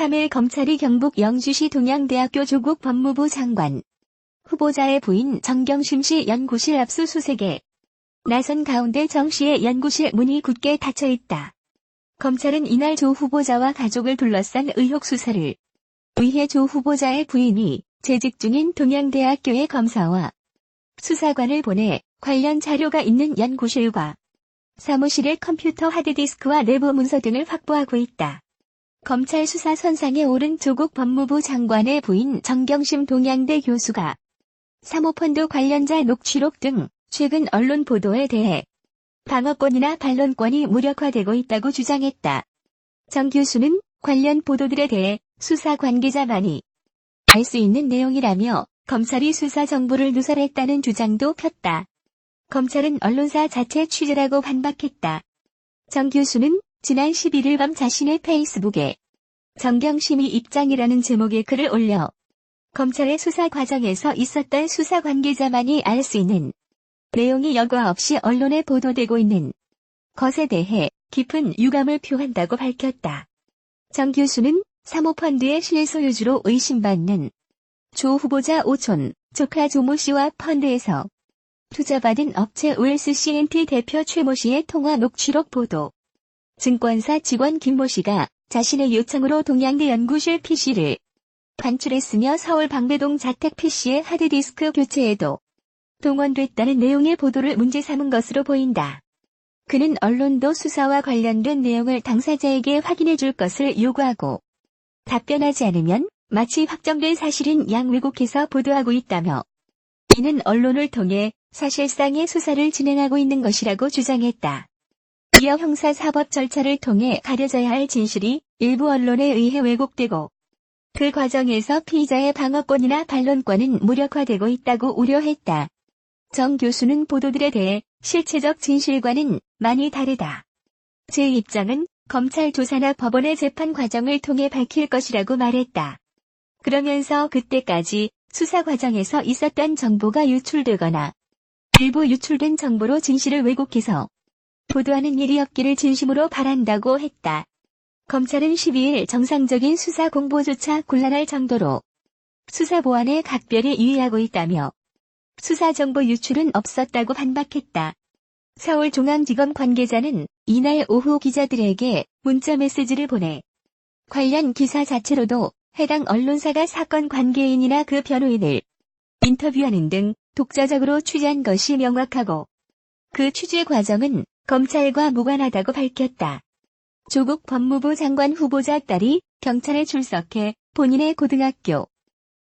3일 검찰이 경북 영주시 동양대학교 조국 법무부 장관 후보자의 부인 정경심 씨 연구실 압수수색에 나선 가운데 정 씨의 연구실 문이 굳게 닫혀있다. 검찰은 이날 조 후보자와 가족을 둘러싼 의혹 수사를 위해 조 후보자의 부인이 재직 중인 동양대학교의 검사와 수사관을 보내 관련 자료가 있는 연구실과 사무실의 컴퓨터 하드디스크와 내부 문서 등을 확보하고 있다. 검찰 수사 선상에 오른 조국 법무부 장관의 부인 정경심 동양대 교수가 사모펀드 관련자 녹취록 등 최근 언론 보도에 대해 방어권이나 반론권이 무력화되고 있다고 주장했다. 정 교수는 관련 보도들에 대해 수사 관계자만이 알 수 있는 내용이라며 검찰이 수사 정보를 누설했다는 주장도 폈다. 검찰은 언론사 자체 취재라고 반박했다. 정 교수는 지난 11일 밤 자신의 페이스북에 정경심이 입장이라는 제목의 글을 올려 검찰의 수사 과정에서 있었던 수사 관계자만이 알 수 있는 내용이 여과 없이 언론에 보도되고 있는 것에 대해 깊은 유감을 표한다고 밝혔다. 정 교수는 사모펀드의 실소유주로 의심받는 조 후보자 오촌, 조카 조모 씨와 펀드에서 투자받은 업체 웰스 CNT 대표 최모 씨의 통화 녹취록 보도, 증권사 직원 김모 씨가 자신의 요청으로 동양대 연구실 PC를 반출했으며 서울 방배동 자택 PC의 하드디스크 교체에도 동원됐다는 내용의 보도를 문제 삼은 것으로 보인다. 그는 언론도 수사와 관련된 내용을 당사자에게 확인해 줄 것을 요구하고 답변하지 않으면 마치 확정된 사실인 양 왜곡해서 보도하고 있다며 이는 언론을 통해 사실상의 수사를 진행하고 있는 것이라고 주장했다. 이어 형사사법 절차를 통해 가려져야 할 진실이 일부 언론에 의해 왜곡되고 그 과정에서 피의자의 방어권이나 반론권은 무력화되고 있다고 우려했다. 정 교수는 보도들에 대해 실체적 진실과는 많이 다르다. 제 입장은 검찰 조사나 법원의 재판 과정을 통해 밝힐 것이라고 말했다. 그러면서 그때까지 수사 과정에서 있었던 정보가 유출되거나 일부 유출된 정보로 진실을 왜곡해서 보도하는 일이 없기를 진심으로 바란다고 했다. 검찰은 12일 정상적인 수사 공보조차 곤란할 정도로 수사 보안에 각별히 유의하고 있다며 수사 정보 유출은 없었다고 반박했다. 서울중앙지검 관계자는 이날 오후 기자들에게 문자 메시지를 보내 관련 기사 자체로도 해당 언론사가 사건 관계인이나 그 변호인을 인터뷰하는 등 독자적으로 취재한 것이 명확하고 그 취재 과정은 검찰과 무관하다고 밝혔다. 조국 법무부 장관 후보자 딸이 경찰에 출석해 본인의 고등학교,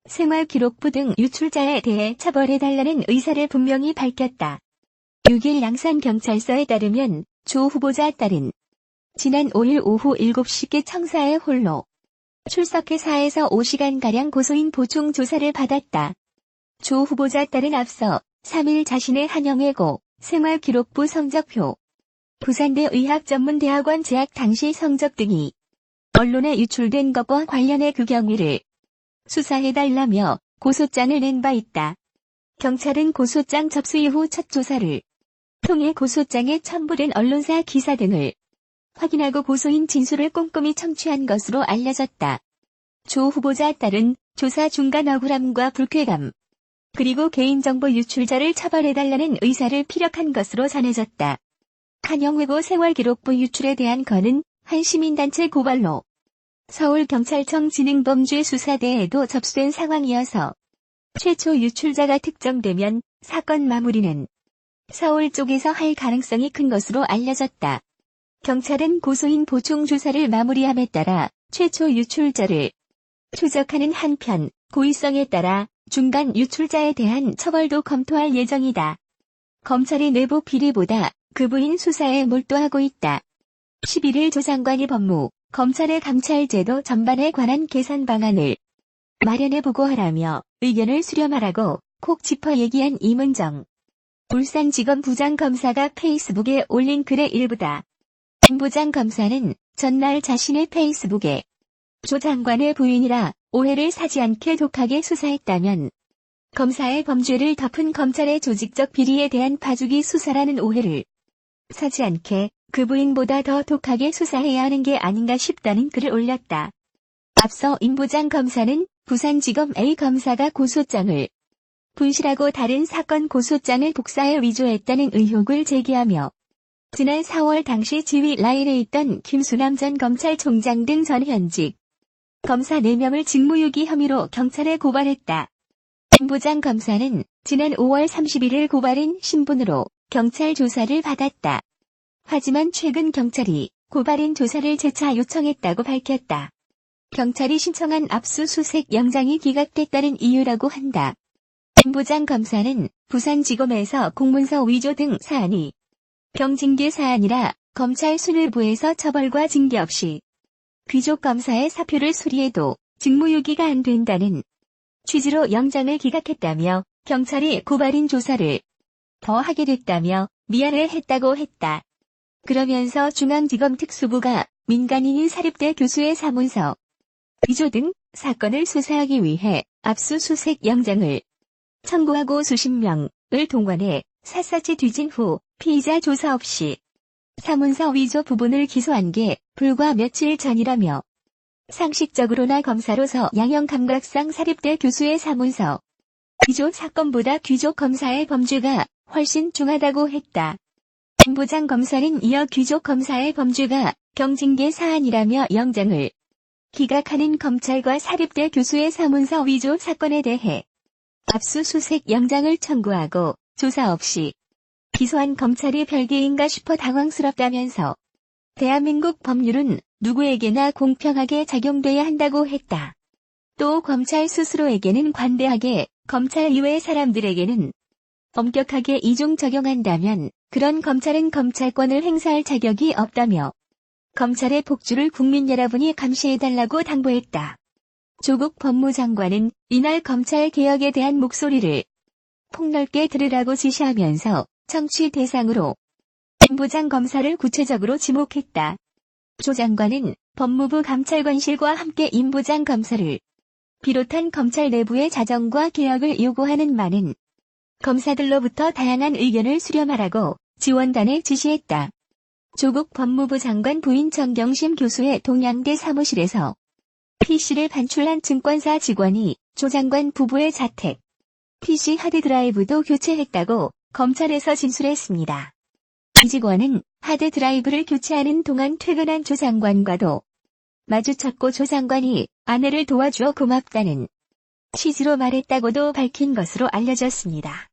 생활기록부 등 유출자에 대해 처벌해달라는 의사를 분명히 밝혔다. 6일 양산경찰서에 따르면 조 후보자 딸은 지난 5일 오후 7시께 청사에 홀로 출석해 4에서 5시간가량 고소인 보충 조사를 받았다. 조 후보자 딸은 앞서 3일 자신의 한영외고 생활기록부 성적표, 부산대 의학전문대학원 재학 당시 성적 등이 언론에 유출된 것과 관련해 그 경위를 수사해달라며 고소장을 낸 바 있다. 경찰은 고소장 접수 이후 첫 조사를 통해 고소장에 첨부된 언론사 기사 등을 확인하고 고소인 진술을 꼼꼼히 청취한 것으로 알려졌다. 조 후보자 딸은 조사 중간 억울함과 불쾌감, 그리고 개인정보 유출자를 처벌해달라는 의사를 피력한 것으로 전해졌다. 한영외고 생활기록부 유출에 대한 건은 한 시민단체 고발로 서울경찰청 지능범죄수사대에도 접수된 상황이어서 최초 유출자가 특정되면 사건 마무리는 서울 쪽에서 할 가능성이 큰 것으로 알려졌다. 경찰은 고소인 보충 조사를 마무리함에 따라 최초 유출자를 추적하는 한편 고의성에 따라 중간 유출자에 대한 처벌도 검토할 예정이다. 검찰이 내부 비리보다 그 부인 수사에 몰두하고 있다. 11일 조 장관이 법무, 검찰의 감찰제도 전반에 관한 개선 방안을 마련해 보고하라며 의견을 수렴하라고 콕 짚어 얘기한 임은정 울산지검 부장검사가 페이스북에 올린 글의 일부다. 임 부장검사는 전날 자신의 페이스북에 조 장관의 부인이라 오해를 사지 않게 독하게 수사했다면 검사의 범죄를 덮은 검찰의 조직적 비리에 대한 봐주기 수사라는 오해를 사지 않게 그 부인보다 더 독하게 수사해야 하는 게 아닌가 싶다는 글을 올렸다. 앞서 임 부장 검사는 부산지검 A 검사가 고소장을 분실하고 다른 사건 고소장을 복사해 위조했다는 의혹을 제기하며 지난 4월 당시 지휘 라인에 있던 김수남 전 검찰총장 등 전 현직 검사 4명을 직무유기 혐의로 경찰에 고발했다. 임 부장 검사는 지난 5월 31일 고발인 신분으로 경찰 조사를 받았다. 하지만 최근 경찰이 고발인 조사를 재차 요청했다고 밝혔다. 경찰이 신청한 압수수색 영장이 기각됐다는 이유라고 한다. 임 부장 검사는 부산지검에서 공문서 위조 등 사안이 경징계 사안이라 검찰 수뇌부에서 처벌과 징계 없이 귀족 검사의 사표를 수리해도 직무유기가 안 된다는 취지로 영장을 기각했다며 경찰이 고발인 조사를 더 하게 됐다며 미안해했다고 했다. 그러면서 중앙지검 특수부가 민간인인 사립대 교수의 사문서 위조 등 사건을 수사하기 위해 압수수색 영장을 청구하고 수십 명을 동원해 샅샅이 뒤진 후 피의자 조사 없이 사문서 위조 부분을 기소한 게 불과 며칠 전이라며 상식적으로나 검사로서 양형 감각상 사립대 교수의 사문서 위조 사건보다 귀족 검사의 범죄가 훨씬 중하다고 했다. 임 부장 검사는 이어 귀족 검사의 범죄가 경징계 사안이라며 영장을 기각하는 검찰과 사립대 교수의 사문서 위조 사건에 대해 압수수색 영장을 청구하고 조사 없이 기소한 검찰이 별개인가 싶어 당황스럽다면서 대한민국 법률은 누구에게나 공평하게 적용돼야 한다고 했다. 또 검찰 스스로에게는 관대하게, 검찰 이외의 사람들에게는 엄격하게 이중 적용한다면 그런 검찰은 검찰권을 행사할 자격이 없다며 검찰의 복주를 국민 여러분이 감시해달라고 당부했다. 조국 법무장관은 이날 검찰 개혁에 대한 목소리를 폭넓게 들으라고 지시하면서 청취 대상으로 임 부장 검사를 구체적으로 지목했다. 조 장관은 법무부 감찰관실과 함께 임 부장 검사를 비롯한 검찰 내부의 자정과 개혁을 요구하는 많은 검사들로부터 다양한 의견을 수렴하라고 지원단에 지시했다. 조국 법무부 장관 부인 정경심 교수의 동양대 사무실에서 PC를 반출한 증권사 직원이 조 장관 부부의 자택 PC 하드드라이브도 교체했다고 검찰에서 진술했습니다. 이 직원은 하드드라이브를 교체하는 동안 퇴근한 조 장관과도 마주쳤고 조 장관이 아내를 도와주어 고맙다는 취지로 말했다고도 밝힌 것으로 알려졌습니다.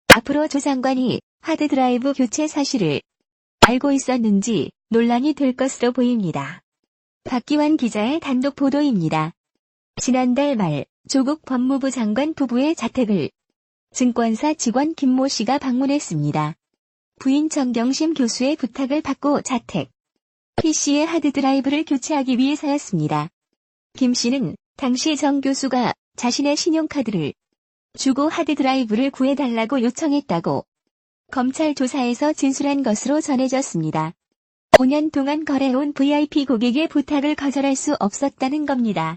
앞으로 조 장관이 하드드라이브 교체 사실을 알고 있었는지 논란이 될 것으로 보입니다. 박기환 기자의 단독 보도입니다. 지난달 말 조국 법무부 장관 부부의 자택을 증권사 직원 김모 씨가 방문했습니다. 부인 정경심 교수의 부탁을 받고 자택 PC의 하드드라이브를 교체하기 위해서였습니다. 김 씨는 당시 정 교수가 자신의 신용카드를 주고 하드드라이브를 구해달라고 요청했다고 검찰 조사에서 진술한 것으로 전해졌습니다. 5년 동안 거래해온 VIP 고객의 부탁을 거절할 수 없었다는 겁니다.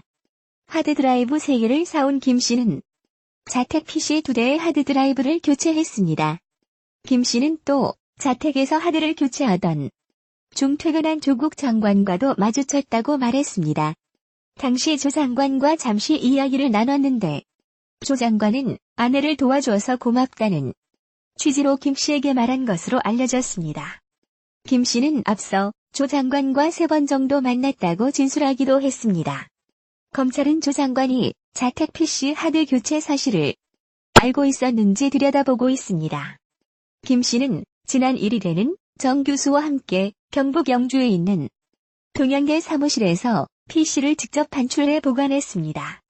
하드드라이브 3개를 사온 김 씨는 자택 PC 2대의 하드드라이브를 교체했습니다. 김 씨는 또 자택에서 하드를 교체하던 중 퇴근한 조국 장관과도 마주쳤다고 말했습니다. 당시 조 장관과 잠시 이야기를 나눴는데 조 장관은 아내를 도와줘서 고맙다는 취지로 김 씨에게 말한 것으로 알려졌습니다. 김 씨는 앞서 조 장관과 3번 정도 만났다고 진술하기도 했습니다. 검찰은 조 장관이 자택 PC 하드 교체 사실을 알고 있었는지 들여다보고 있습니다. 김 씨는 지난 1일에는 정 교수와 함께 경북 영주에 있는 동양대 사무실에서 PC를 직접 반출해 보관했습니다.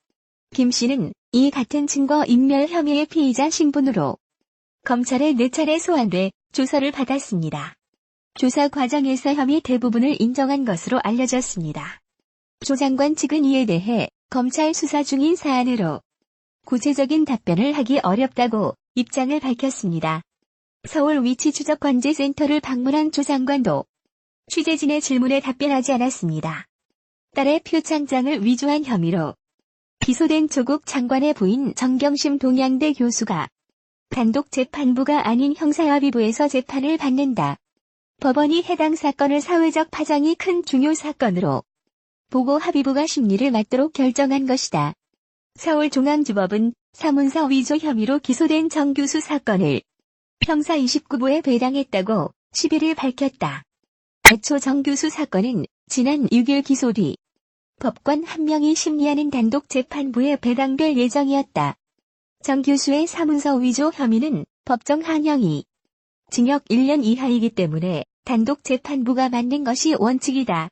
김 씨는 이 같은 증거 인멸 혐의의 피의자 신분으로 검찰에 4차례 소환돼 조사를 받았습니다. 조사 과정에서 혐의 대부분을 인정한 것으로 알려졌습니다. 조 장관 측은 이에 대해 검찰 수사 중인 사안으로 구체적인 답변을 하기 어렵다고 입장을 밝혔습니다. 서울 위치추적관제센터를 방문한 조 장관도 취재진의 질문에 답변하지 않았습니다. 딸의 표창장을 위조한 혐의로 기소된 조국 장관의 부인 정경심 동양대 교수가 단독 재판부가 아닌 형사합의부에서 재판을 받는다. 법원이 해당 사건을 사회적 파장이 큰 중요 사건으로 보고 합의부가 심리를 맡도록 결정한 것이다. 서울중앙지법은 사문서 위조 혐의로 기소된 정 교수 사건을 형사 29부에 배당했다고 11일 밝혔다. 애초 정 교수 사건은 지난 6일 기소 뒤 법관 한 명이 심리하는 단독 재판부에 배당될 예정이었다. 정 교수의 사문서 위조 혐의는 법정 한형이 징역 1년 이하이기 때문에 단독 재판부가 맡는 것이 원칙이다.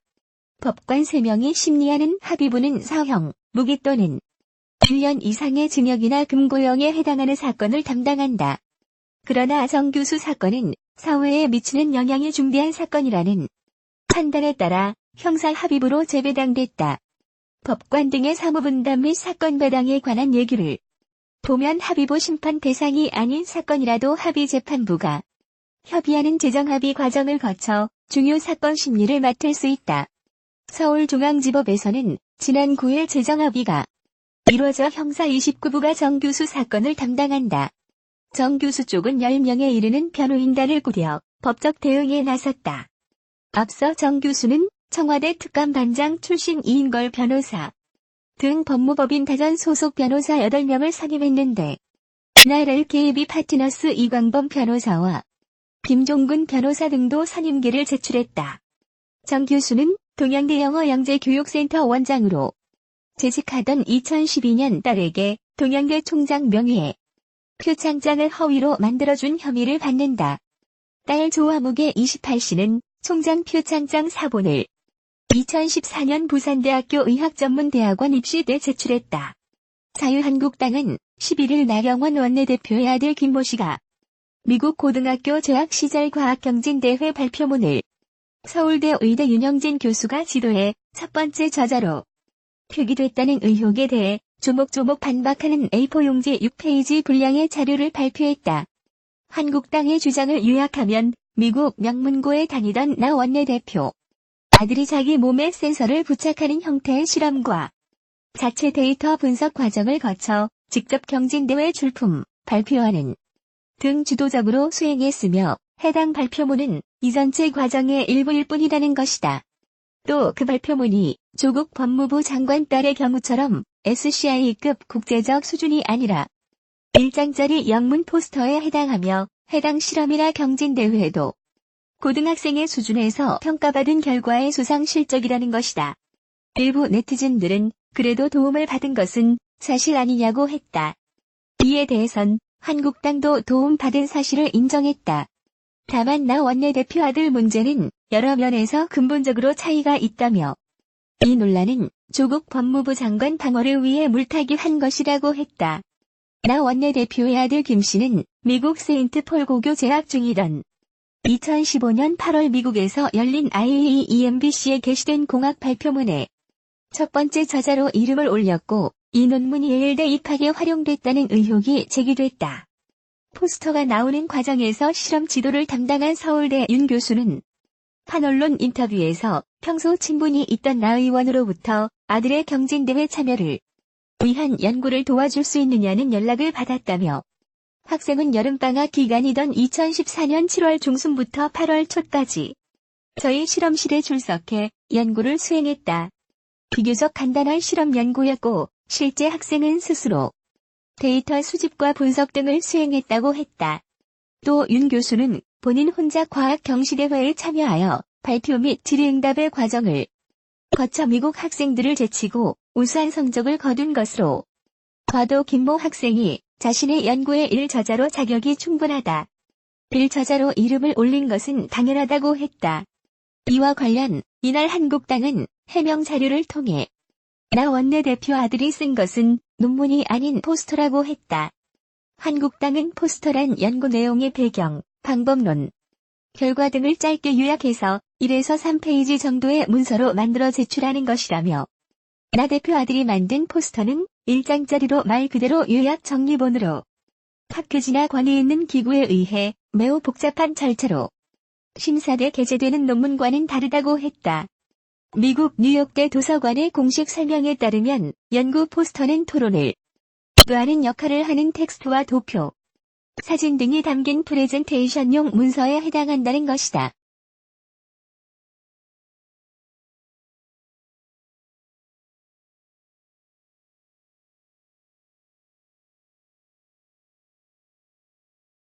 법관 3명이 심리하는 합의부는 사형, 무기 또는 1년 이상의 징역이나 금고형에 해당하는 사건을 담당한다. 그러나 정 교수 사건은 사회에 미치는 영향이 중대한 사건이라는 판단에 따라 형사 합의부로 재배당됐다. 법관 등의 사무분담 및 사건 배당에 관한 얘기를 보면 합의부 심판 대상이 아닌 사건이라도 합의재판부가 협의하는 재정합의 과정을 거쳐 중요 사건 심리를 맡을 수 있다. 서울중앙지법에서는 지난 9일 재정합의가 이루어져 형사 29부가 정 교수 사건을 담당한다. 정 교수 쪽은 10명에 이르는 변호인단을 꾸려 법적 대응에 나섰다. 앞서 정 교수는 청와대 특감반장 출신 이인걸 변호사 등 법무법인 다전 소속 변호사 8명을 선임했는데 이날 LKB 파트너스 이광범 변호사와 김종근 변호사 등도 선임계를 제출했다. 정 교수는 동양대 영어영재교육센터 원장으로 재직하던 2012년 딸에게 동양대 총장 명의의 표창장을 허위로 만들어준 혐의를 받는다. 딸 조화묵의 28씨는 총장 표창장 사본을 2014년 부산대학교 의학전문대학원 입시 때 제출했다. 자유한국당은 11일 나경원 원내대표의 아들 김모 씨가 미국 고등학교 재학 시절 과학경진대회 발표문을 서울대 의대 윤영진 교수가 지도해 첫 번째 저자로 표기됐다는 의혹에 대해 조목조목 반박하는 A4 용지 6페이지 분량의 자료를 발표했다. 한국당의 주장을 요약하면 미국 명문고에 다니던 나 원내대표 아들이 자기 몸에 센서를 부착하는 형태의 실험과 자체 데이터 분석 과정을 거쳐 직접 경진대회 출품, 발표하는 등 주도적으로 수행했으며 해당 발표문은 이 전체 과정의 일부일 뿐이라는 것이다. 또 그 발표문이 조국 법무부 장관 딸의 경우처럼 SCI급 국제적 수준이 아니라 1장짜리 영문 포스터에 해당하며 해당 실험이나 경진대회도 고등학생의 수준에서 평가받은 결과의 수상 실적이라는 것이다. 일부 네티즌들은 그래도 도움을 받은 것은 사실 아니냐고 했다. 이에 대해선 한국당도 도움받은 사실을 인정했다. 다만 나 원내대표 아들 문제는 여러 면에서 근본적으로 차이가 있다며 이 논란은 조국 법무부 장관 방어를 위해 물타기 한 것이라고 했다. 나 원내대표의 아들 김 씨는 미국 세인트폴 고교 재학 중이던 2015년 8월 미국에서 열린 IAEMBC에 게시된 공학 발표문에 첫 번째 저자로 이름을 올렸고 이 논문이 예일대 입학에 활용됐다는 의혹이 제기됐다. 포스터가 나오는 과정에서 실험 지도를 담당한 서울대 윤 교수는 한 언론 인터뷰에서 평소 친분이 있던 나 의원으로부터 아들의 경진대회 참여를 위한 연구를 도와줄 수 있느냐는 연락을 받았다며 학생은 여름방학 기간이던 2014년 7월 중순부터 8월 초까지 저희 실험실에 출석해 연구를 수행했다. 비교적 간단한 실험 연구였고 실제 학생은 스스로 데이터 수집과 분석 등을 수행했다고 했다. 또 윤 교수는 본인 혼자 과학 경시대회에 참여하여 발표 및 질의응답의 과정을 거쳐 미국 학생들을 제치고 우수한 성적을 거둔 것으로 봐도 김모 학생이 자신의 연구의 1저자로 자격이 충분하다. 1저자로 이름을 올린 것은 당연하다고 했다. 이와 관련 이날 한국당은 해명 자료를 통해 나 원내대표 아들이 쓴 것은 논문이 아닌 포스터라고 했다. 한국당은 포스터란 연구 내용의 배경, 방법론, 결과 등을 짧게 요약해서 1에서 3페이지 정도의 문서로 만들어 제출하는 것이라며 나 대표 아들이 만든 포스터는 1장짜리로 말 그대로 요약 정리본으로 학교지나 권위 있는 기구에 의해 매우 복잡한 절차로 심사돼 게재되는 논문과는 다르다고 했다. 미국 뉴욕대 도서관의 공식 설명에 따르면 연구 포스터는 토론을 유도하는 역할을 하는 텍스트와 도표, 사진 등이 담긴 프레젠테이션용 문서에 해당한다는 것이다.